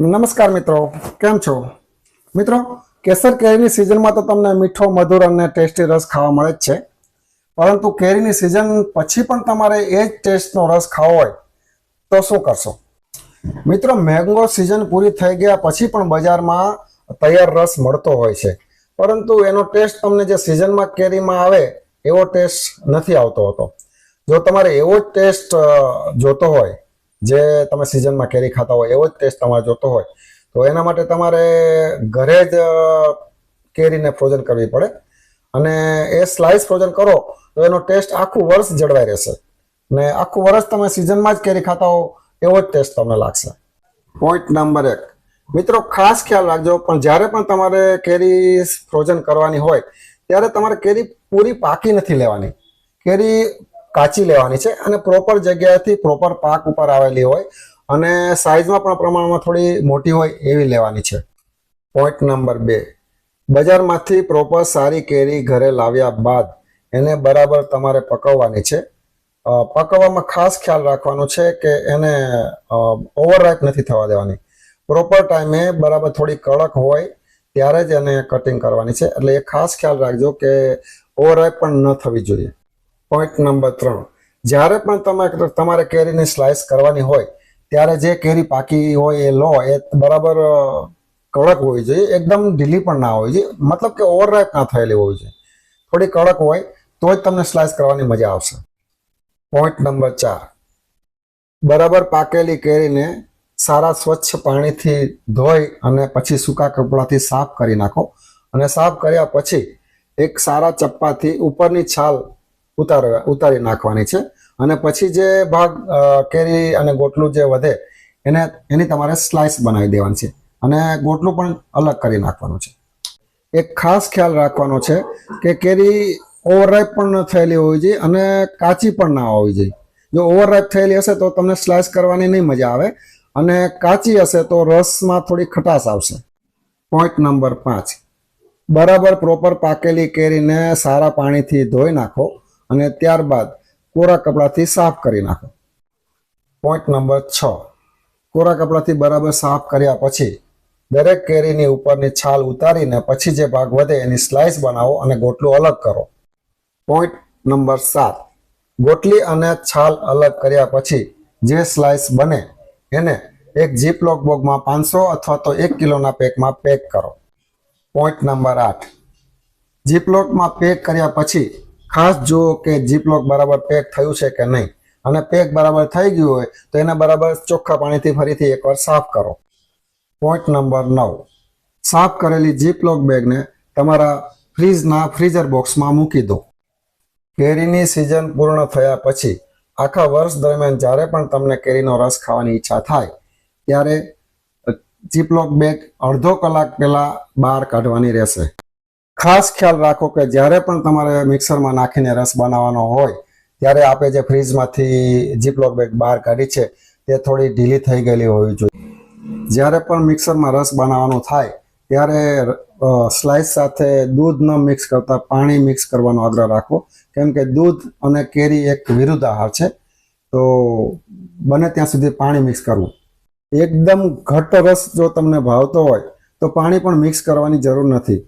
નમસ્કાર મિત્રો, કેમ છો મિત્રો? કેસર કેરીની સિઝનમાં તો તમને મીઠો, મધુર અને ટેસ્ટી રસ ખાવા મળે જ છે, પરંતુ કેરીની સિઝન પછી પણ તમારે એ જ ટેસ્ટનો રસ ખાવો હોય તો શું કરશો મિત્રો? મેંગો સિઝન પૂરી થઈ ગયા પછી પણ બજારમાં તૈયાર રસ મળતો હોય છે, પરંતુ એનો ટેસ્ટ તમને જે સિઝનમાં કેરીમાં આવે એવો ટેસ્ટ નથી આવતો હોતો. જો તમારે એવો જ ટેસ્ટ જોતો હોય, જે તમે સિઝનમાં કેરી ખાતા હોય એવો જ ટેસ્ટ તમારે જોતો હોય, તો એના માટે તમારે ઘરે જ કેરીને ફ્રોઝન કરવી પડે, અને એ સ્લાઇસ ફ્રોઝન કરો તો એનો ટેસ્ટ આખું વર્ષ જળવાઈ રહેશે, ને આખું વર્ષ તમે સિઝનમાં જ કેરી ખાતા હો એવો જ ટેસ્ટ તમને લાગશે. પોઈન્ટ નંબર 1 મિત્રો, ખાસ ખ્યાલ રાખજો, પણ જ્યારે પણ તમારે કેરી ફ્રોઝન કરવાની હોય ત્યારે તમારે કેરી પૂરી પાકી નથી લેવાની, કેરી કાચી લેવાની છે અને પ્રોપર જગ્યાએથી પ્રોપર પાક ઉપર આવેલી હોય અને સાઈઝમાં પણ પ્રમાણમાં થોડી મોટી હોય એવી લેવાની છે. પોઈન્ટ નંબર 2, બજારમાંથી પ્રોપર સારી કેરી ઘરે લાવ્યા બાદ એને બરાબર તમારે પકવવાની છે. પકવવામાં ખાસ ખ્યાલ રાખવાનો છે કે એને ઓવરરાઈપ નથી થવા દેવાની. પ્રોપર ટાઈમે બરાબર થોડી કડક હોય ત્યારે જ એને કટિંગ કરવાની છે, એટલે એ ખાસ ખ્યાલ રાખજો કે ઓવરરાઈપ પણ ન થવી જોઈએ. પોઈન્ટ નંબર 3, જ્યારે પણ તમારે કેરીની સ્લાઇસ કરવાની હોય ત્યારે જે કેરી પાકી હોય એ લો, એ બરાબર કડક હોવી જોઈએ, એકદમ ઢીલી પણ ના હોવી જોઈએ, મતલબ કે ઓવરરાઈપ ના થયેલી હોવી જોઈએ. થોડી કડક હોય તો જ તમને સ્લાઇસ કરવાની મજા આવશે. પોઈન્ટ નંબર 4, બરાબર પાકેલી કેરીને સારા સ્વચ્છ પાણીથી ધોઈ અને પછી સૂકા કપડાથી સાફ કરી નાખો, અને સાફ કર્યા પછી એક સારા ચપ્પાથી ઉપરની છાલ ઉતારી નાખવાની છે, અને પછી જે ભાગ કેરી અને ગોટલું જે વધે એની તમારે સ્લાઇસ બનાવી દેવાની છે, અને ગોટલું પણ અલગ કરી નાખવાનું છે. એક ખાસ ખ્યાલ રાખવાનો છે કે કેરી ઓવરરાઈપ પણ ન થયેલી હોવી જોઈએ અને કાચી પણ ના હોવી જોઈએ. જો ઓવરરાઈપ થયેલી હશે તો તમને સ્લાઇસ કરવાની નહીં મજા આવે, અને કાચી હશે તો રસમાં થોડી ખટાશ આવશે. પોઈન્ટ નંબર 5, બરાબર પ્રોપર પાકેલી કેરીને સારા પાણીથી ધોઈ નાખો અને ત્યારબાદ કોરા કપડાથી સાફ કરી નાખો. પોઈન્ટ નંબર 6, કોરા કપડાથી બરાબર સાફ કર્યા પછી દરેક કેરીની ઉપરની છાલ ઉતારીને પછી જે ભાગ વધે એની સ્લાઇસ બનાવો અને ગોટલું અલગ કરો. પોઈન્ટ નંબર 7, ગોટલી અને છાલ અલગ કર્યા પછી જે સ્લાઇસ બને એને એક જીપલોક બોક્સમાં 500 અથવા તો 1 કિલોના પેકમાં પેક કરો. પોઈન્ટ નંબર 8, જીપલોકમાં પેક કર્યા પછી ખાસ જુઓ કે જીપલોક બરાબર પેક થયું છે કે નહીં, અને પેક બરાબર થઈ ગયું હોય તો એને બરાબર ચોખ્ખા પાણીથી ફરીથી એકવાર સાફ કરો. પોઈન્ટ નંબર 9, સાફ કરેલી જીપલોક બેગને તમારા ફ્રીઝર બોક્સમાં મૂકી દો. કેરીની સિઝન પૂર્ણ થયા પછી આખા વર્ષ દરમિયાન જ્યારે પણ તમને કેરીનો રસ ખાવાની ઈચ્છા થાય ત્યારે જીપલોક બેગ અડધો કલાક પહેલા બહાર કાઢવાની રહેશે. ખાસ ખ્યાલ રાખો કે જ્યારે પણ તમારે મિક્સરમાં નાખીને રસ બનાવવાનો હોય ત્યારે આપણે જે ફ્રીજમાંથી જીપલોક બેગ બહાર કાઢી છે તે થોડી ઢીલી થઈ ગયેલી હોવી જોઈએ. જ્યારે પણ મિક્સરમાં રસ બનાવવાનું થાય ત્યારે સ્લાઇસ સાથે દૂધ ન મિક્સ કરતા પાણી મિક્સ કરવાનો આગ્રહ રાખો, કેમ કે દૂધ અને કેરી એક વિરુદ્ધ આહાર છે, તો બને ત્યાં સુધી પાણી મિક્સ કરવું. એકદમ ઘટ્ટ રસ જો તમને ભાવતો હોય તો પાણી પણ મિક્સ કરવાની જરૂર નથી,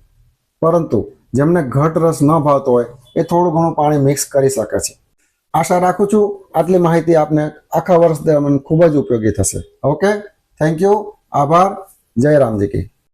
પરંતુ જેમને ઘટ રસ ન ભાવતો હોય એ થોડું ઘણું પાણી મિક્સ કરી શકે છે. આશા રાખું છું આટલી માહિતી આપને આખા વર્ષ દરમિયાન ખૂબ જ ઉપયોગી થશે. ઓકે, થેન્ક યુ, આભાર, જય રામજી કી.